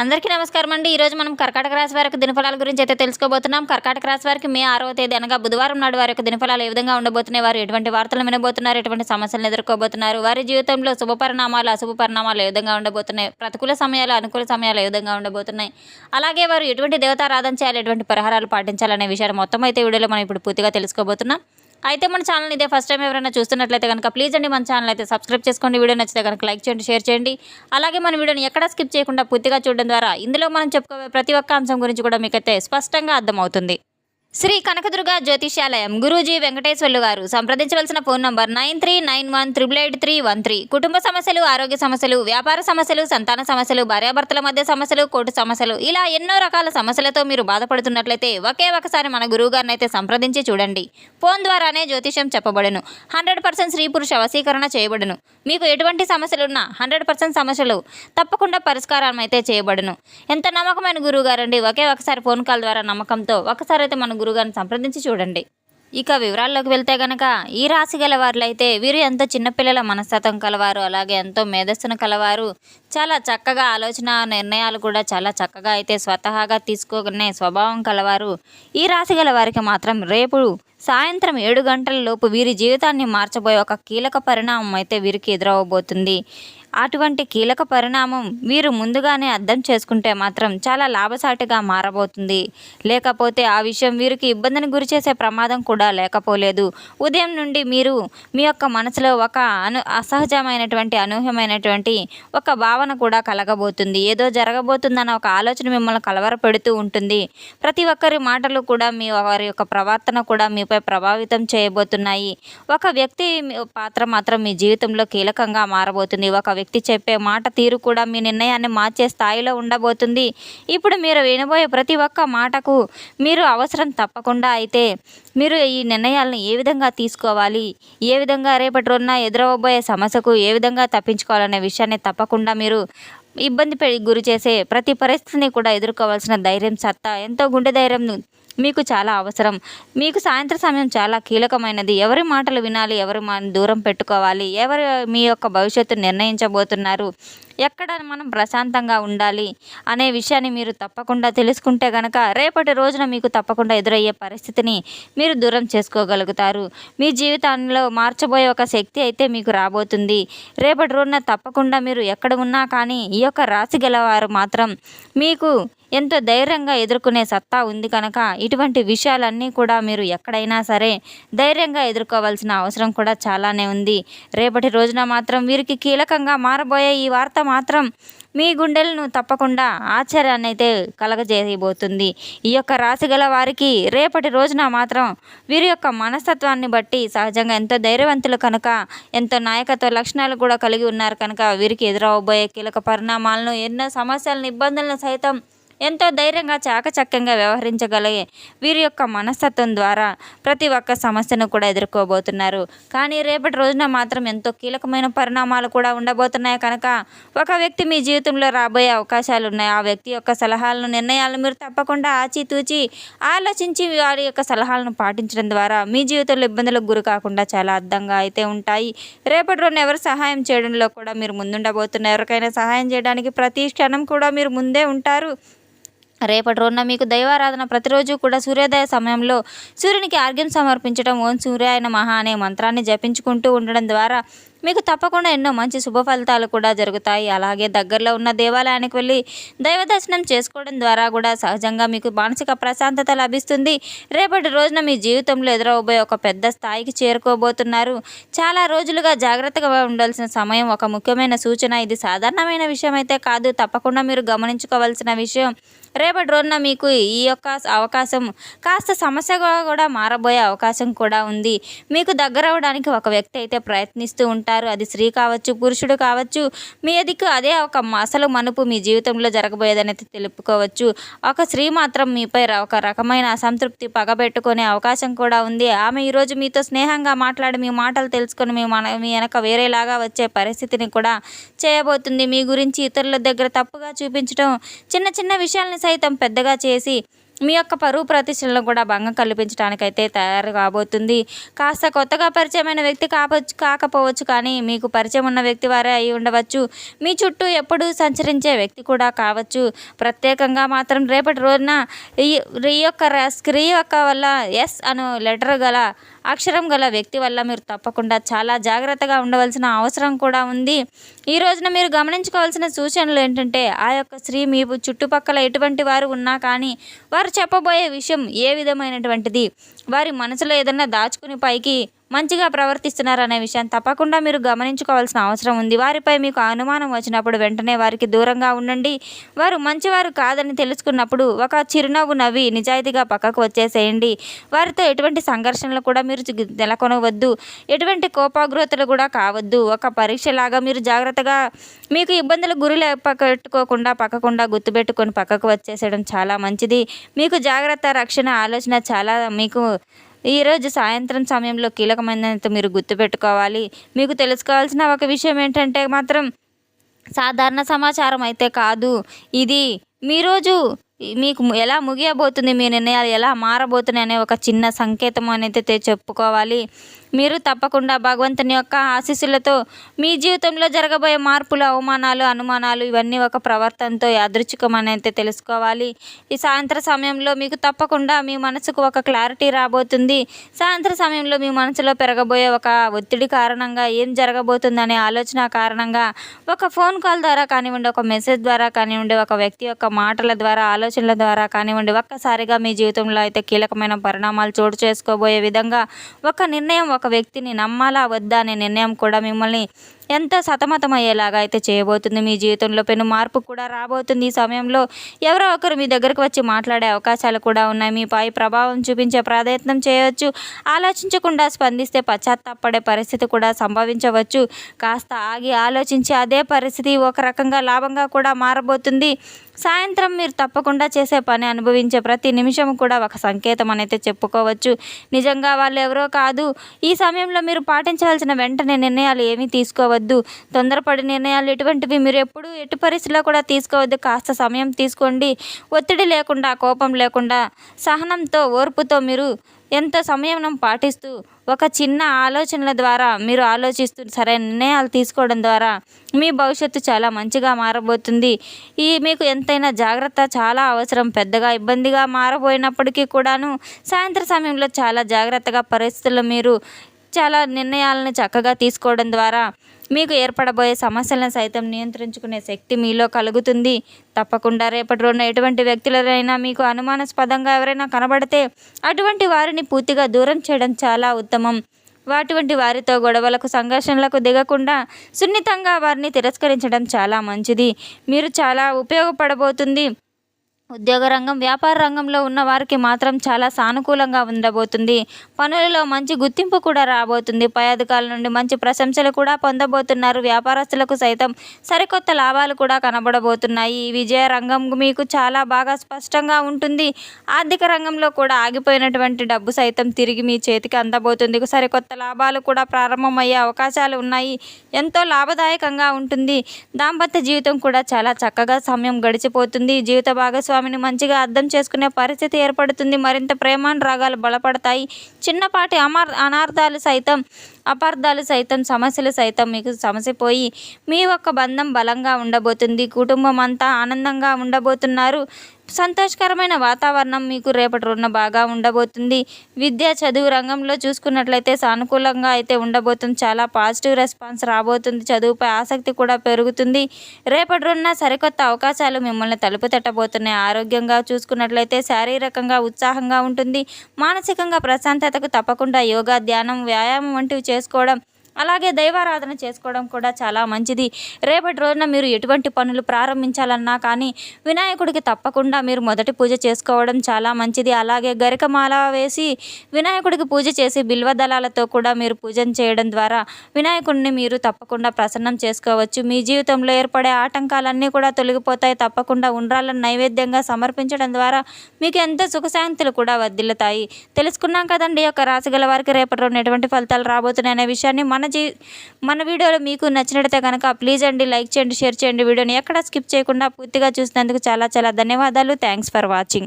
అందరికీ నమస్కారం అండి. ఈరోజు మనం కర్కాటక రాశి వారి యొక్క దినఫలాల గురించి అయితే తెలుసుకోబోతున్నాం. కర్కాటక రాశి వారికి మే 6వ తేదీ అనగా బుధవారం నాడు వారి యొక్క దినఫలాలు ఏ విధంగా ఉండబోతున్నాయి, వారు ఎటువంటి వార్తలు వినబోతున్నారు, ఎటువంటి సమస్యలను ఎదుర్కోబోతున్నారు, వారి జీవితంలో శుభ పరిణామాలు అశుభ పరిణామాలు ఏ విధంగా ఉండబోతున్నాయి, ప్రతికూల సమయాలు అనుకూల సమయాలు ఏ విధంగా ఉండబోతున్నాయి, అలాగే వారు ఎటువంటి దేవతారాధన చేయాలి, ఎటువంటి పరిహారాలు పాటించాలనే విషయాలు మొత్తం అయితే వీడియోలో మనం ఇప్పుడు పూర్తిగా తెలుసుకోబోతున్నాం. అయితే మన ఛానల్ ఇదే ఫస్ట్ టైం ఎవరైనా చూస్తున్నట్లయితే కనుక ప్లీజ్ అండి మన ఛానల్ అయితే సబ్స్క్రైబ్ చేసుకోండి. వీడియో నచ్చితే కనుక లైక్ చేయండి, షేర్ చేయండి. అలాగే మన వీడియోని ఎక్కడ స్కిప్ చేయకుండా పూర్తిగా చూడడం ద్వారా ఇందులో మనం చెప్పుకోవే ప్రతి ఒక్క అంశం గురించి కూడా మీకైతే స్పష్టంగా అర్థమవుతుంది. శ్రీ కనకదుర్గ జ్యోతిష్యాలయం గురూజీ వెంకటేశ్వర్లు గారు. సంప్రదించవలసిన ఫోన్ నంబర్ 9391888313. కుటుంబ సమస్యలు, ఆరోగ్య సమస్యలు, వ్యాపార సమస్యలు, సంతాన సమస్యలు, భార్యాభర్తల మధ్య సమస్యలు, కోర్టు సమస్యలు, ఇలా ఎన్నో రకాల సమస్యలతో మీరు బాధపడుతున్నట్లయితే ఒకే ఒకసారి మన గురువు గారిని అయితే సంప్రదించి చూడండి. ఫోన్ ద్వారానే జ్యోతిష్యం చెప్పబడును. 100% స్త్రీ పురుష వశీకరణ చేయబడును. మీకు ఎటువంటి సమస్యలున్నా 100% సమస్యలు తప్పకుండా పరిష్కారం అయితే చేయబడును. ఎంత నమ్మకమైన గురువు గారండి. ఒకే ఒకసారి ఫోన్ కాల్ ద్వారా నమ్మకంతో ఒకసారి అయితే మన గురుగారిని సంప్రదించి చూడండి. ఇక వివరాల్లోకి వెళ్తే గనక ఈ రాశి గల వారులైతే వీరు ఎంతో చిన్నపిల్లల మనస్తత్వం కలవారు, అలాగే ఎంతో మేధస్సును కలవారు, చాలా చక్కగా ఆలోచన నిర్ణయాలు కూడా చాలా చక్కగా అయితే స్వతహాగా తీసుకునే స్వభావం కలవారు. ఈ రాశి గల వారికి మాత్రం రేపు సాయంత్రం 7 గంటల లోపు వీరి జీవితాన్ని మార్చబోయే ఒక కీలక పరిణామం అయితే వీరికి ఎదురవబోతుంది. అటువంటి కీలక పరిణామం వీరు ముందుగానే అర్థం చేసుకుంటే మాత్రం చాలా లాభసాటిగా మారబోతుంది. లేకపోతే ఆ విషయం వీరికి ఇబ్బందిని గురిచేసే ప్రమాదం కూడా లేకపోలేదు. ఉదయం నుండి మీరు మీ యొక్క మనసులో ఒక అసహజమైనటువంటి అనూహ్యమైనటువంటి ఒక భావన కూడా కలగబోతుంది. ఏదో జరగబోతుందన్న ఒక ఆలోచన మిమ్మల్ని కలవరపెడుతూ ఉంటుంది. ప్రతి ఒక్కరి మాటలు కూడా మీ వారి యొక్క ప్రవర్తన కూడా మీపై ప్రభావితం చేయబోతున్నాయి. ఒక వ్యక్తి పాత్ర మాత్రం మీ జీవితంలో కీలకంగా మారబోతుంది. ఒక వ్యక్తి చెప్పే మాట తీరు కూడా మీ నిర్ణయాన్ని మార్చే స్థాయిలో ఉండబోతుంది. ఇప్పుడు మీరు వినబోయే ప్రతి ఒక్క మాటకు మీరు అవసరం తప్పకుండా అయితే మీరు ఈ నిర్ణయాలను ఏ విధంగా తీసుకోవాలి, ఏ విధంగా రేపటి రోజున ఎదురవబోయే సమస్యకు ఏ విధంగా తప్పించుకోవాలనే విషయాన్ని తప్పకుండా మీరు ఇబ్బంది గురి చేసే ప్రతి పరిస్థితిని కూడా ఎదుర్కోవాల్సిన ధైర్యం, సత్తా, ఎంతో గుండె ధైర్యం మీకు చాలా అవసరం. మీకు సాయంత్రం సమయం చాలా కీలకమైనది. ఎవరి మాటలు వినాలి, ఎవరి దూరం పెట్టుకోవాలి, ఎవరు మీ యొక్క భవిష్యత్తు నిర్ణయించబోతున్నారు, ఎక్కడ మనం ప్రశాంతంగా ఉండాలి అనే విషయాన్ని మీరు తప్పకుండా తెలుసుకుంటే కనుక రేపటి రోజున మీకు తప్పకుండా ఎదురయ్యే పరిస్థితిని మీరు దూరం చేసుకోగలుగుతారు. మీ జీవితంలో మార్చబోయే ఒక శక్తి అయితే మీకు రాబోతుంది. రేపటి రోజున తప్పకుండా మీరు ఎక్కడ ఉన్నా కానీ ఈ యొక్క రాశి గలవారు మాత్రం మీకు ఎంతో ధైర్యంగా ఎదుర్కొనే సత్తా ఉంది కనుక ఇటువంటి విషయాలన్నీ కూడా మీరు ఎక్కడైనా సరే ధైర్యంగా ఎదుర్కోవాల్సిన అవసరం కూడా చాలానే ఉంది. రేపటి రోజున మాత్రం వీరికి కీలకంగా మారబోయే ఈ వార్త మాత్రం మీ గుండెలను తప్పకుండా ఆశ్చర్యాన్ని అయితే కలగజేయబోతుంది. ఈ యొక్క రాశి గల వారికి రేపటి రోజున మాత్రం వీరి యొక్క మనస్తత్వాన్ని బట్టి సహజంగా ఎంతో ధైర్యవంతులు కనుక, ఎంతో నాయకత్వ లక్షణాలు కూడా కలిగి ఉన్నారు కనుక వీరికి ఎదురవబోయే కీలక పరిణామాలను, ఎన్నో సమస్యలను, ఇబ్బందులను సైతం ఎంతో ధైర్యంగా చాకచక్యంగా వ్యవహరించగలిగే వీరి యొక్క మనస్తత్వం ద్వారా ప్రతి ఒక్క సమస్యను కూడా ఎదుర్కోబోతున్నారు. కానీ రేపటి రోజున మాత్రం ఎంతో కీలకమైన పరిణామాలు కూడా ఉండబోతున్నాయి కనుక ఒక వ్యక్తి మీ జీవితంలో రాబోయే అవకాశాలు ఉన్నాయి. ఆ వ్యక్తి యొక్క సలహాలను, నిర్ణయాలను మీరు తప్పకుండా ఆచితూచి ఆలోచించి వారి యొక్క సలహాలను పాటించడం ద్వారా మీ జీవితంలో ఇబ్బందులకు గురి కాకుండా చాలా అర్థంగా అయితే ఉంటాయి. రేపటి రోజున ఎవరు సహాయం చేయడంలో కూడా మీరు ముందుండబోతున్నారు. ఎవరికైనా సహాయం చేయడానికి ప్రతి క్షణం కూడా మీరు ముందే ఉంటారు. రేపటి రోజున మీకు దైవారాధన ప్రతిరోజు కూడా సూర్యోదయ సమయంలో సూర్యునికి ఆర్ఘ్యం సమర్పించడం, ఓం సూర్యాయ నమః అనే మంత్రాన్ని జపించుకుంటూ ఉండడం ద్వారా మీకు తప్పకుండా ఎన్నో మంచి శుభ ఫలితాలు కూడా జరుగుతాయి. అలాగే దగ్గరలో ఉన్న దేవాలయానికి వెళ్ళి దైవ దర్శనం చేసుకోవడం ద్వారా కూడా సహజంగా మీకు మానసిక ప్రశాంతత లభిస్తుంది. రేపటి రోజున మీ జీవితంలో ఎదురవబోయే ఒక పెద్ద స్థాయికి చేరుకోబోతున్నారు. చాలా రోజులుగా జాగ్రత్తగా ఉండాల్సిన సమయం, ఒక ముఖ్యమైన సూచన. ఇది సాధారణమైన విషయం అయితే కాదు, తప్పకుండా మీరు గమనించుకోవాల్సిన విషయం. రేపటి రోజున మీకు ఈ యొక్క అవకాశం కాస్త సమస్యగా కూడా మారబోయే అవకాశం కూడా ఉంది. మీకు దగ్గర అవ్వడానికి ఒక వ్యక్తి అయితే ప్రయత్నిస్తూ ఉంటారు. అది స్త్రీ కావచ్చు, పురుషుడు కావచ్చు. మీ ఎదికు అదే ఒక అసలు మనుపు మీ జీవితంలో జరగబోయేదని అయితే తెలుపుకోవచ్చు. ఒక స్త్రీ మాత్రం మీపై ఒక రకమైన అసంతృప్తి, పగబెట్టుకునే అవకాశం కూడా ఉంది. ఆమె ఈరోజు మీతో స్నేహంగా మాట్లాడి మీ మాటలు తెలుసుకొని మీ వెనక వేరేలాగా వచ్చే పరిస్థితిని కూడా చేయబోతుంది. మీ గురించి ఇతరుల దగ్గర తప్పుగా చూపించడం, చిన్న చిన్న విషయాలను సైతం పెద్దగా చేసి మీ యొక్క పరువు ప్రతిష్టలను కూడా భంగం కల్పించడానికైతే తయారు కాబోతుంది. కాస్త కొత్తగా పరిచయమైన వ్యక్తి కాకపోవచ్చు, కానీ మీకు పరిచయం ఉన్న వ్యక్తి వారే అయి ఉండవచ్చు. మీ చుట్టూ ఎప్పుడూ సంచరించే వ్యక్తి కూడా కావచ్చు. ప్రత్యేకంగా మాత్రం రేపటి రోజున ఈ స్త్రీ యొక్క వల్ల ఎస్ అను లెటర్ గల అక్షరం గల వ్యక్తి వల్ల మీరు తప్పకుండా చాలా జాగ్రత్తగా ఉండవలసిన అవసరం కూడా ఉంది. ఈ రోజున మీరు గమనించుకోవాల్సిన సూచనలు ఏంటంటే, ఆ యొక్క స్త్రీ మీ చుట్టుపక్కల ఎటువంటి వారు ఉన్నా కానీ వారు చెప్పబోయే విషయం ఏ విధమైనటువంటిది, వారి మనసులో ఏదన్నా దాచుకుని పైకి మంచిగా ప్రవర్తిస్తున్నారనే విషయాన్ని తప్పకుండా మీరు గమనించుకోవాల్సిన అవసరం ఉంది. వారిపై మీకు అనుమానం వచ్చినప్పుడు వెంటనే వారికి దూరంగా ఉండండి. వారు మంచివారు కాదని తెలుసుకున్నప్పుడు ఒక చిరునవ్వు నవ్వి నిజాయితీగా పక్కకు వచ్చేసేయండి. వారితో ఎటువంటి సంఘర్షణలు కూడా మీరు నెలకొనవద్దు. ఎటువంటి కోపాగ్రతలు కూడా కావద్దు. ఒక పరీక్షలాగా మీరు జాగ్రత్తగా మీకు ఇబ్బందులు పెట్టుకోకుండా పక్కకుండా గుర్తుపెట్టుకొని పక్కకు వచ్చేసేయడం చాలా మంచిది. మీకు జాగ్రత్త, రక్షణ, ఆలోచన చాలా మీకు ఈరోజు సాయంత్రం సమయంలో కీలకమైనది మీరు గుర్తుపెట్టుకోవాలి. మీకు తెలుసుకోవాల్సిన ఒక విషయం ఏంటంటే మాత్రం, సాధారణ సమాచారం అయితే కాదు ఇది. మీ రోజు మీకు ఎలా ముగియబోతుంది, మీ నిర్ణయాలు ఎలా మారబోతున్నాయి అనే ఒక చిన్న సంకేతం అనేది చెప్పుకోవాలి. మీరు తప్పకుండా భగవంతుని యొక్క ఆశీస్సులతో మీ జీవితంలో జరగబోయే మార్పులు, అవమానాలు, అనుమానాలు ఇవన్నీ ఒక ప్రవర్తనతో యాదృచ్ఛికం అనేది తెలుసుకోవాలి. ఈ సాయంత్రం సమయంలో మీకు తప్పకుండా మీ మనసుకు ఒక క్లారిటీ రాబోతుంది. సాయంత్రం సమయంలో మీ మనసులో పెరగబోయే ఒక ఒత్తిడి కారణంగా ఏం జరగబోతుంది అనే ఆలోచన కారణంగా ఒక ఫోన్ కాల్ ద్వారా కానివ్వండి, ఒక మెసేజ్ ద్వారా కానివ్వండి, ఒక వ్యక్తి యొక్క మాటల ద్వారా, ఆలోచనల ద్వారా కానివ్వండి, ఒక్కసారిగా మీ జీవితంలో అయితే కీలకమైన పరిణామాలు చోటు చేసుకోబోయే విధంగా ఒక నిర్ణయం, ఒక వ్యక్తిని నమ్మాలా వద్దా అనే నిర్ణయం కూడా మిమ్మల్ని ఎంతో సతమతమయ్యేలాగా అయితే చేయబోతుంది. మీ జీవితంలో పెను మార్పు కూడా రాబోతుంది. ఈ సమయంలో ఎవరో ఒకరు మీ దగ్గరకు వచ్చి మాట్లాడే అవకాశాలు కూడా ఉన్నాయి. మీపై ప్రభావం చూపించే ప్రయత్నం చేయవచ్చు. ఆలోచించకుండా స్పందిస్తే పశ్చాత్తాపడే పరిస్థితి కూడా సంభవించవచ్చు. కాస్త ఆగి ఆలోచించి అదే పరిస్థితి ఒక రకంగా లాభంగా కూడా మారబోతుంది. సాయంత్రం మీరు తప్పకుండా చేసే పని, అనుభవించే ప్రతి నిమిషం కూడా ఒక సంకేతం అనేది చెప్పుకోవచ్చు. నిజంగా వాళ్ళు ఎవరో కాదు. ఈ సమయంలో మీరు పాటించవలసిన వెంటనే నిర్ణయాలు ఏమీ తీసుకోవద్దు. తొందరపడి నిర్ణయాలు ఎటువంటివి మీరు ఎట్టి పరిస్థితిలో కూడా తీసుకోవద్దు. కాస్త సమయం తీసుకోండి. ఒత్తిడి లేకుండా, కోపం లేకుండా, సహనంతో, ఓర్పుతో మీరు ఎంతో సమయం పాటిస్తూ ఒక చిన్న ఆలోచనల ద్వారా మీరు ఆలోచిస్తూ సరైన నిర్ణయాలు తీసుకోవడం ద్వారా మీ భవిష్యత్తు చాలా మంచిగా మారబోతుంది. మీకు ఎంతైనా జాగ్రత్త చాలా అవసరం. పెద్దగా ఇబ్బందిగా మారబోయినప్పటికీ కూడాను సాయంత్రం సమయంలో చాలా జాగ్రత్తగా పరిస్థితుల్లో మీరు చాలా నిర్ణయాలను చక్కగా తీసుకోవడం ద్వారా మీకు ఏర్పడబోయే సమస్యలను సైతం నియంత్రించుకునే శక్తి మీలో కలుగుతుంది. తప్పకుండా రేపటి రోజున ఎటువంటి వ్యక్తులైనా మీకు అనుమానాస్పదంగా ఎవరైనా కనబడితే అటువంటి వారిని పూర్తిగా దూరం చేయడం చాలా ఉత్తమం. అటువంటి వారితో గొడవలకు, సంఘర్షణలకు దిగకుండా సున్నితంగా వారిని తిరస్కరించడం చాలా మంచిది. మీరు చాలా ఉపయోగపడబోతుంది. ఉద్యోగ రంగం, వ్యాపార రంగంలో ఉన్న వారికి మాత్రం చాలా సానుకూలంగా ఉండబోతుంది. పనులలో మంచి గుర్తింపు కూడా రాబోతుంది. పై అధికారుల నుండి మంచి ప్రశంసలు కూడా పొందబోతున్నారు. వ్యాపారస్తులకు సైతం సరికొత్త లాభాలు కూడా కనబడబోతున్నాయి. ఈ విజయ రంగం మీకు చాలా బాగా స్పష్టంగా ఉంటుంది. ఆర్థిక రంగంలో కూడా ఆగిపోయినటువంటి డబ్బు సైతం తిరిగి మీ చేతికి అందబోతుంది. సరికొత్త లాభాలు కూడా ప్రారంభమయ్యే అవకాశాలు ఉన్నాయి. ఎంతో లాభదాయకంగా ఉంటుంది. దాంపత్య జీవితం కూడా చాలా చక్కగా సమయం గడిచిపోతుంది. జీవిత భాగస్వామిని మంచిగా అర్థం చేసుకునే పరిస్థితి ఏర్పడుతుంది. మరింత ప్రేమానురాగాలు బలపడతాయి. చిన్నపాటి అపార్థాలు సైతం, సమస్యలు సైతం మీకు సమసిపోయి మీ యొక్క బంధం బలంగా ఉండబోతుంది. కుటుంబం అంతా ఆనందంగా ఉండబోతున్నారు. సంతోషకరమైన వాతావరణం మీకు రేపటి రోజున బాగా ఉండబోతుంది. విద్య, చదువు రంగంలో చూసుకున్నట్లయితే సానుకూలంగా అయితే ఉండబోతుంది. చాలా పాజిటివ్ రెస్పాన్స్ రాబోతుంది. చదువుపై ఆసక్తి కూడా పెరుగుతుంది. రేపటి రోజున సరికొత్త అవకాశాలు మిమ్మల్ని తలుపు తట్టబోతున్నాయి. ఆరోగ్యంగా చూసుకున్నట్లయితే శారీరకంగా ఉత్సాహంగా ఉంటుంది. మానసికంగా ప్రశాంతతకు తప్పకుండా యోగా, ధ్యానం, వ్యాయామం వంటివి చేసుకోవడం, అలాగే దైవారాధన చేసుకోవడం కూడా చాలా మంచిది. రేపటి రోజున మీరు ఎటువంటి పనులు ప్రారంభించాలన్నా కానీ వినాయకుడికి తప్పకుండా మీరు మొదటి పూజ చేసుకోవడం చాలా మంచిది. అలాగే గరికమాల వేసి వినాయకుడికి పూజ చేసి బిల్వదళాలతో కూడా మీరు పూజన చేయడం ద్వారా వినాయకుడిని మీరు తప్పకుండా ప్రసన్నం చేసుకోవచ్చు. మీ జీవితంలో ఏర్పడే ఆటంకాలన్నీ కూడా తొలగిపోతాయి. తప్పకుండా ఉండ్రాలను నైవేద్యంగా సమర్పించడం ద్వారా మీకు ఎంతో సుఖశాంతులు కూడా వర్ధిల్లుతాయి. తెలుసుకున్నాం కదండి యొక్క రాశి గల వారికి రేపటి రోజున ఎటువంటి ఫలితాలు రాబోతున్నాయి అనే విషయాన్ని. మన వీడియోలో మీకు నచ్చినట్లయితే కనుక ప్లీజ్ అండి లైక్ చేయండి, షేర్ చేయండి. వీడియోని ఎక్కడ స్కిప్ చేయకుండా పూర్తిగా చూసినందుకు చాలా చాలా ధన్యవాదాలు. Thanks for watching.